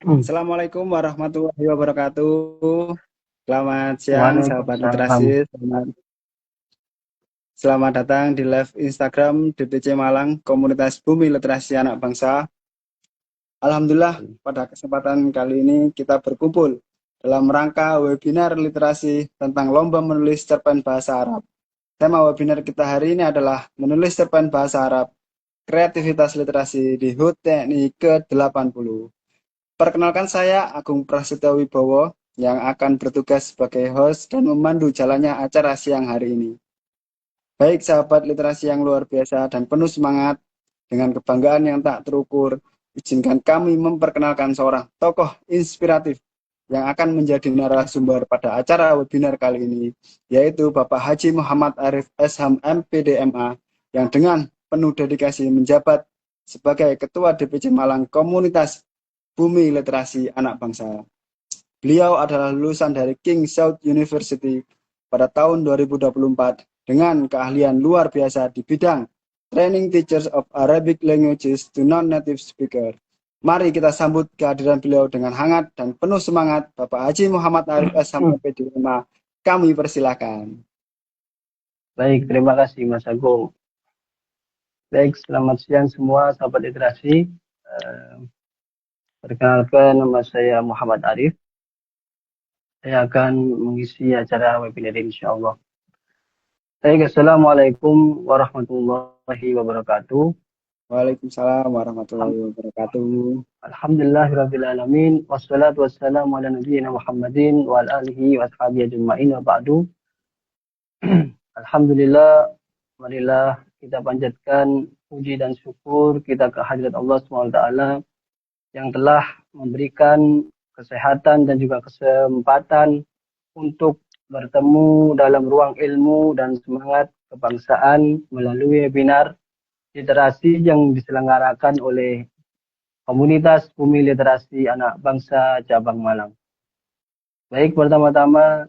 Assalamualaikum warahmatullahi wabarakatuh. Selamat siang, sahabat Waalaikumsalam. literasi. Selamat datang di live Instagram DPC Malang, Komunitas Bumi Literasi Anak Bangsa. Alhamdulillah, pada kesempatan kali ini kita berkumpul dalam rangka webinar literasi tentang lomba menulis cerpen bahasa Arab. Tema webinar kita hari ini adalah menulis cerpen bahasa Arab, kreativitas literasi di HUT TNI ke-80. Perkenalkan saya Agung Prasetyo Wibowo yang akan bertugas sebagai host dan memandu jalannya acara siang hari ini. Baik sahabat literasi yang luar biasa dan penuh semangat, dengan kebanggaan yang tak terukur, izinkan kami memperkenalkan seorang tokoh inspiratif yang akan menjadi narasumber pada acara webinar kali ini, yaitu Bapak Haji Muhammad Arif Esham MPDMA, yang dengan penuh dedikasi menjabat sebagai Ketua DPC Malang Komunitas Bumi Literasi Anak Bangsa. Beliau adalah lulusan dari King South University pada tahun 2024 dengan keahlian luar biasa di bidang Training Teachers of Arabic Languages to Non-Native Speaker. Mari kita sambut kehadiran beliau dengan hangat dan penuh semangat, Bapak Haji Muhammad Arif Esham MPD5. Kami persilakan. Baik, terima kasih Mas Agung. Baik, selamat siang semua sahabat literasi. Eh, Perkenalkan, nama saya Muhammad Arif. Saya akan mengisi acara webinar ini, insyaAllah. Baik, Assalamualaikum warahmatullahi wabarakatuh. Waalaikumsalam warahmatullahi wabarakatuh. Alhamdulillahirrabbilalamin. Wassalatu wassalamu ala nabiyyina Muhammadin wa ala alihi wa ashabihi ajma'in wa ba'du. Alhamdulillah, marilah kita panjatkan puji dan syukur kita ke hadirat Allah SWT yang telah memberikan kesehatan dan juga kesempatan untuk bertemu dalam ruang ilmu dan semangat kebangsaan melalui webinar literasi yang diselenggarakan oleh Komunitas Bumi Literasi Anak Bangsa Cabang Malang. Baik, pertama-tama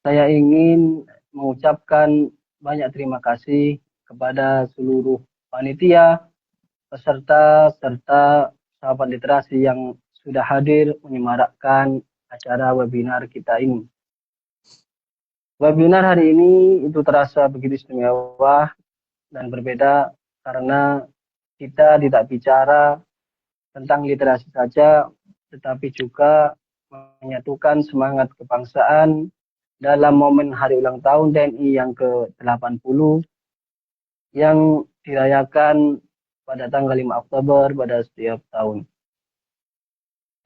saya ingin mengucapkan banyak terima kasih kepada seluruh panitia, peserta, serta sahabat literasi yang sudah hadir menyemarakkan acara webinar kita ini. Webinar hari ini itu terasa begitu istimewa dan berbeda karena kita tidak bicara tentang literasi saja, tetapi juga menyatukan semangat kebangsaan dalam momen hari ulang tahun TNI yang ke-80 yang dirayakan pada tanggal 5 Oktober pada setiap tahun.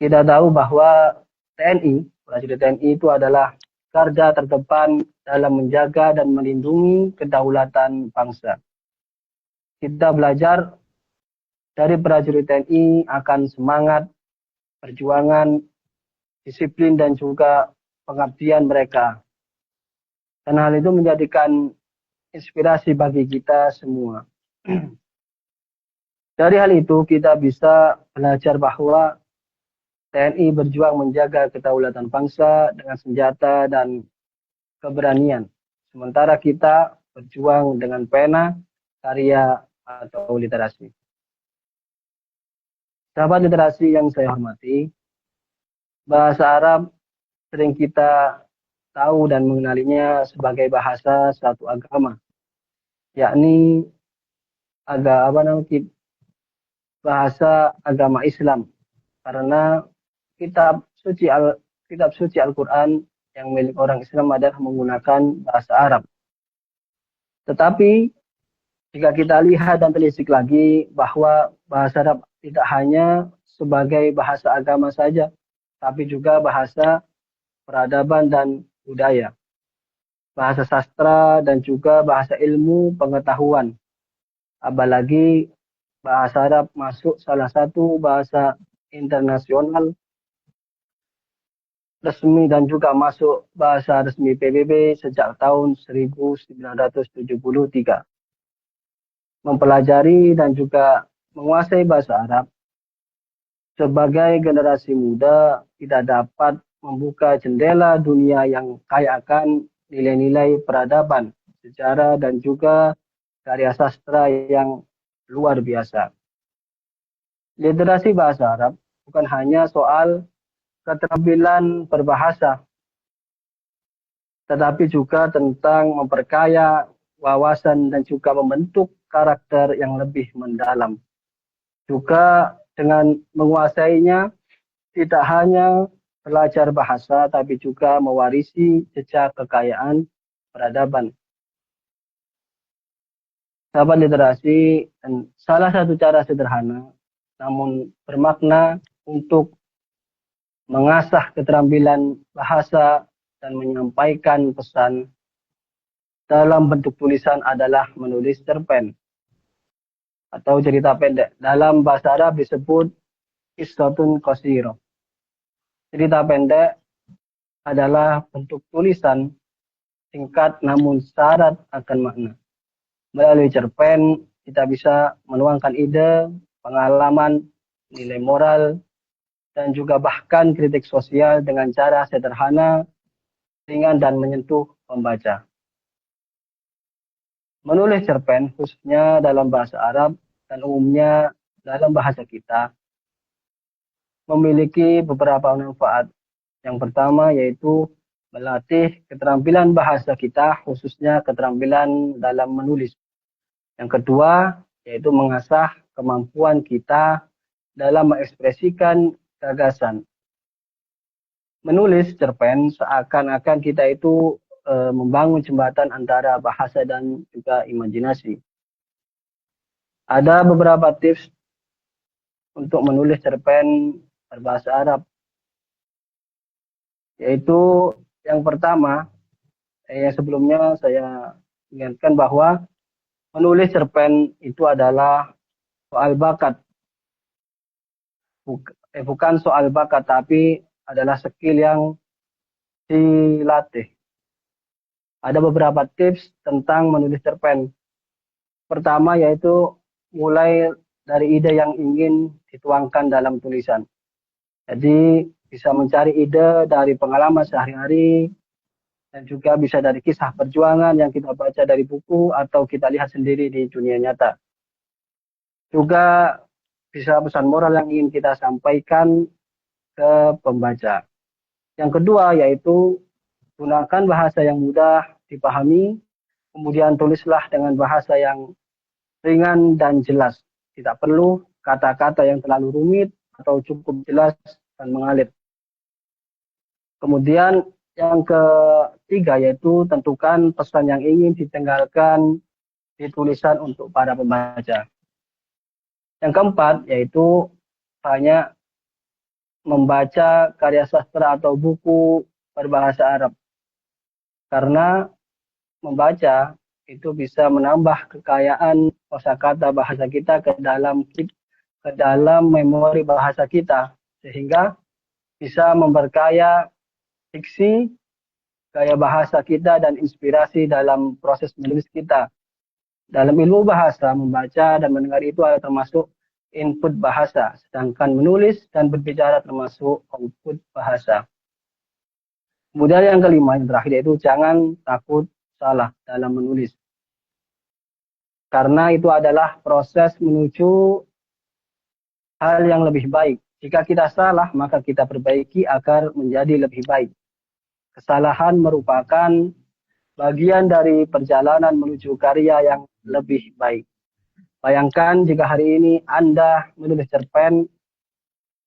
Kita tahu bahwa TNI, prajurit TNI itu adalah garda terdepan dalam menjaga dan melindungi kedaulatan bangsa. Kita belajar dari prajurit TNI akan semangat, perjuangan, disiplin, dan juga pengabdian mereka. Dan hal itu menjadikan inspirasi bagi kita semua. Dari hal itu kita bisa belajar bahwa TNI berjuang menjaga kedaulatan bangsa dengan senjata dan keberanian. Sementara kita berjuang dengan pena, karya, atau literasi. Sahabat literasi yang saya hormati, bahasa Arab sering kita tahu dan mengenalinya sebagai bahasa satu agama, yakni bahasa agama Islam, karena kitab suci Al-Quran yang milik orang Islam adalah menggunakan bahasa Arab. Tetapi jika kita lihat dan telisik lagi bahwa bahasa Arab tidak hanya sebagai bahasa agama saja, tapi juga bahasa peradaban dan budaya, bahasa sastra dan juga bahasa ilmu pengetahuan. Apalagi bahasa Arab masuk salah satu bahasa internasional resmi dan juga masuk bahasa resmi PBB sejak tahun 1973. Mempelajari dan juga menguasai bahasa Arab sebagai generasi muda tidak dapat membuka jendela dunia yang kaya akan nilai-nilai peradaban, sejarah, dan juga karya sastra yang luar biasa. Literasi bahasa Arab bukan hanya soal keterampilan berbahasa, tetapi juga tentang memperkaya wawasan dan juga membentuk karakter yang lebih mendalam. Juga dengan menguasainya, tidak hanya belajar bahasa, tapi juga mewarisi jejak kekayaan peradaban. Sahabat literasi, dan salah satu cara sederhana, namun bermakna untuk mengasah keterampilan bahasa dan menyampaikan pesan dalam bentuk tulisan adalah menulis cerpen atau cerita pendek. Dalam bahasa Arab disebut qissatun qasirah. Cerita pendek adalah bentuk tulisan singkat namun syarat akan makna. Melalui cerpen, kita bisa menuangkan ide, pengalaman, nilai moral, dan juga bahkan kritik sosial dengan cara sederhana, ringan, dan menyentuh pembaca. Menulis cerpen, khususnya dalam bahasa Arab dan umumnya dalam bahasa kita, memiliki beberapa manfaat. Yang pertama yaitu melatih keterampilan bahasa kita, khususnya keterampilan dalam menulis. Yang kedua, yaitu mengasah kemampuan kita dalam mengekspresikan gagasan. Menulis cerpen seakan-akan kita itu membangun jembatan antara bahasa dan juga imajinasi. Ada beberapa tips untuk menulis cerpen berbahasa Arab. Yaitu yang pertama, yang sebelumnya saya ingatkan bahwa menulis cerpen itu adalah soal bakat. Bukan soal bakat, tapi adalah skill yang dilatih. Ada beberapa tips tentang menulis cerpen. Pertama yaitu mulai dari ide yang ingin dituangkan dalam tulisan. Jadi bisa mencari ide dari pengalaman sehari-hari, dan juga bisa dari kisah perjuangan yang kita baca dari buku atau kita lihat sendiri di dunia nyata. Juga bisa pesan moral yang ingin kita sampaikan ke pembaca. Yang kedua yaitu gunakan bahasa yang mudah dipahami, kemudian tulislah dengan bahasa yang ringan dan jelas. Tidak perlu kata-kata yang terlalu rumit atau cukup jelas dan mengalir. Kemudian yang ketiga yaitu tentukan pesan yang ingin ditinggalkan di tulisan untuk para pembaca. Yang keempat yaitu banyak membaca karya sastra atau buku berbahasa Arab. Karena membaca itu bisa menambah kekayaan kosakata bahasa kita ke dalam memori bahasa kita, sehingga bisa memperkaya diksi, gaya bahasa kita, dan inspirasi dalam proses menulis kita. Dalam ilmu bahasa, membaca dan mendengar itu adalah termasuk input bahasa, sedangkan menulis dan berbicara termasuk output bahasa. Kemudian yang kelima, yang terakhir yaitu jangan takut salah dalam menulis. Karena itu adalah proses menuju hal yang lebih baik. Jika kita salah, maka kita perbaiki agar menjadi lebih baik. Kesalahan merupakan bagian dari perjalanan menuju karya yang lebih baik. Bayangkan jika hari ini Anda menulis cerpen,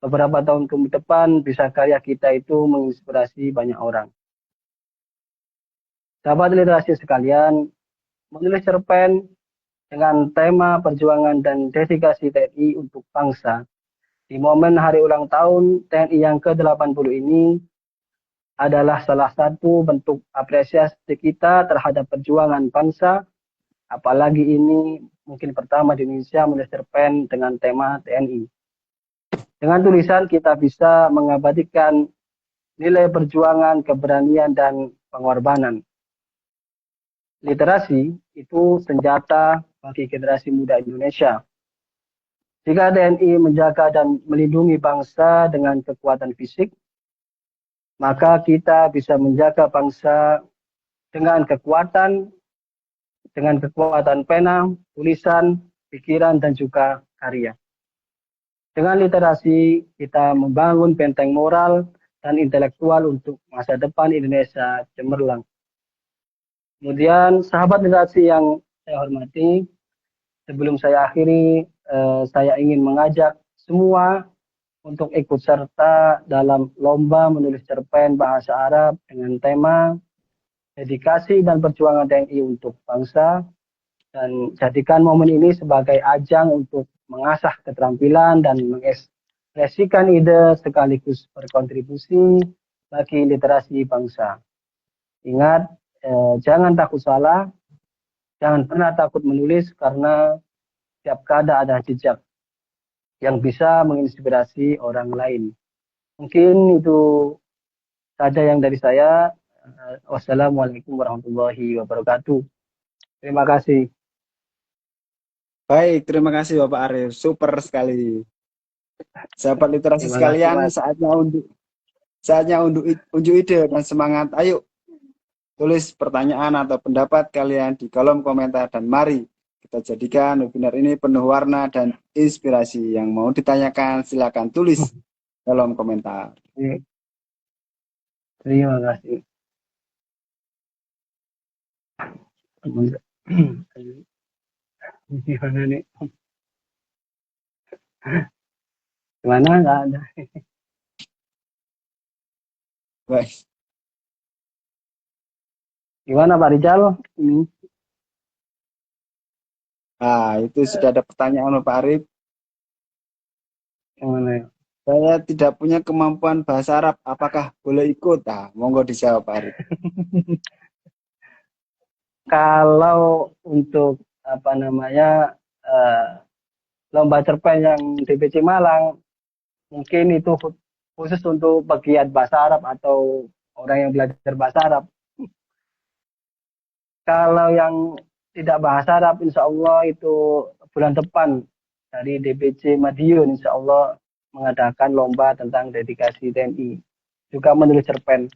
beberapa tahun ke depan bisa karya kita itu menginspirasi banyak orang. Sahabat literasi sekalian, menulis cerpen dengan tema perjuangan dan dedikasi TNI untuk bangsa di momen hari ulang tahun TNI yang ke-80 ini adalah salah satu bentuk apresiasi kita terhadap perjuangan bangsa, apalagi ini mungkin pertama di Indonesia menulis cerpen dengan tema TNI. Dengan tulisan kita bisa mengabadikan nilai perjuangan, keberanian, dan pengorbanan. Literasi itu senjata bagi generasi muda Indonesia. Jika TNI menjaga dan melindungi bangsa dengan kekuatan fisik, maka kita bisa menjaga bangsa dengan kekuatan pena, tulisan, pikiran, dan juga karya. Dengan literasi, kita membangun benteng moral dan intelektual untuk masa depan Indonesia cemerlang. Kemudian, sahabat literasi yang saya hormati, sebelum saya akhiri, saya ingin mengajak semua untuk ikut serta dalam lomba menulis cerpen bahasa Arab dengan tema dedikasi dan perjuangan TNI untuk bangsa, dan jadikan momen ini sebagai ajang untuk mengasah keterampilan dan mengekspresikan ide sekaligus berkontribusi bagi literasi bangsa. Ingat, jangan takut salah, jangan pernah takut menulis karena setiap kata ada jejak yang bisa menginspirasi orang lain. Mungkin itu saja yang dari saya. Wassalamualaikum warahmatullahi wabarakatuh. Terima kasih. Baik, terima kasih Bapak Arif. Super sekali. Sahabat literasi Terima kasih, sekalian, Mas. saatnya unjuk ide dan semangat. Ayo, tulis pertanyaan atau pendapat kalian di kolom komentar dan mari kita jadikan webinar ini penuh warna dan inspirasi. Yang mau ditanyakan silakan tulis kolom komentar. Terima kasih. Gimana nih? Gimana? Nggak ada. Baik. Gimana Pak Rijal? Ini. Nah, itu sudah ada pertanyaan Pak Arif. Gimana ya? Saya tidak punya kemampuan bahasa Arab, apakah boleh ikut? Nah, monggo dijawab Pak Arif. Kalau untuk apa namanya lomba cerpen yang DPC Malang, mungkin itu khusus untuk pegiat bahasa Arab atau orang yang belajar bahasa Arab. Kalau yang tidak bahasa Arab, insya Allah itu bulan depan dari DPC Madiun, insya Allah mengadakan lomba tentang dedikasi TNI, juga menulis cerpen.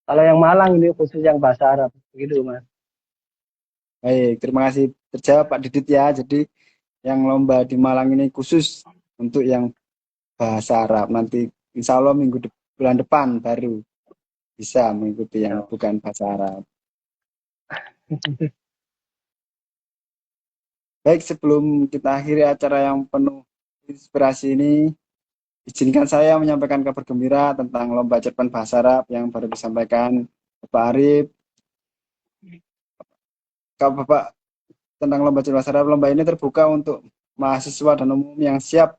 Kalau yang Malang ini khusus yang bahasa Arab, begitu Mas. Baik, terima kasih terjawab Pak Didit ya. Jadi yang lomba di Malang ini khusus untuk yang bahasa Arab. Nanti insya Allah bulan depan baru bisa mengikuti yang bukan bahasa Arab. Baik, sebelum kita akhiri acara yang penuh inspirasi ini, izinkan saya menyampaikan kabar gembira tentang lomba cerpen bahasa Arab yang baru disampaikan Bapak Arif. Bapak, tentang lomba cerpen bahasa Arab, lomba ini terbuka untuk mahasiswa dan umum yang siap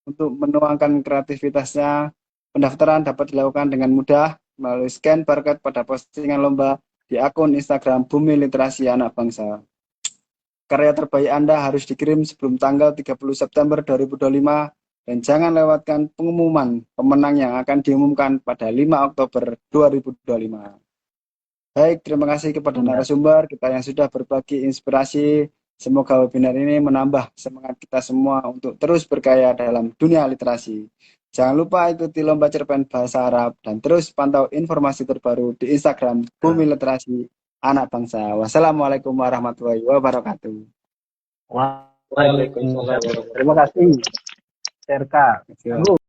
untuk menuangkan kreativitasnya. Pendaftaran dapat dilakukan dengan mudah melalui scan barcode pada postingan lomba di akun Instagram Bumi Literasi Anak Bangsa. Karya terbaik Anda harus dikirim sebelum tanggal 30 September 2025 dan jangan lewatkan pengumuman pemenang yang akan diumumkan pada 5 Oktober 2025. Baik, terima kasih kepada narasumber kita yang sudah berbagi inspirasi. Semoga webinar ini menambah semangat kita semua untuk terus berkarya dalam dunia literasi. Jangan lupa ikuti lomba cerpen bahasa Arab dan terus pantau informasi terbaru di Instagram Bumi Literasi Anak Bangsa. Wassalamualaikum warahmatullahi wabarakatuh. Waalaikumsalam. Terima kasih, Serka.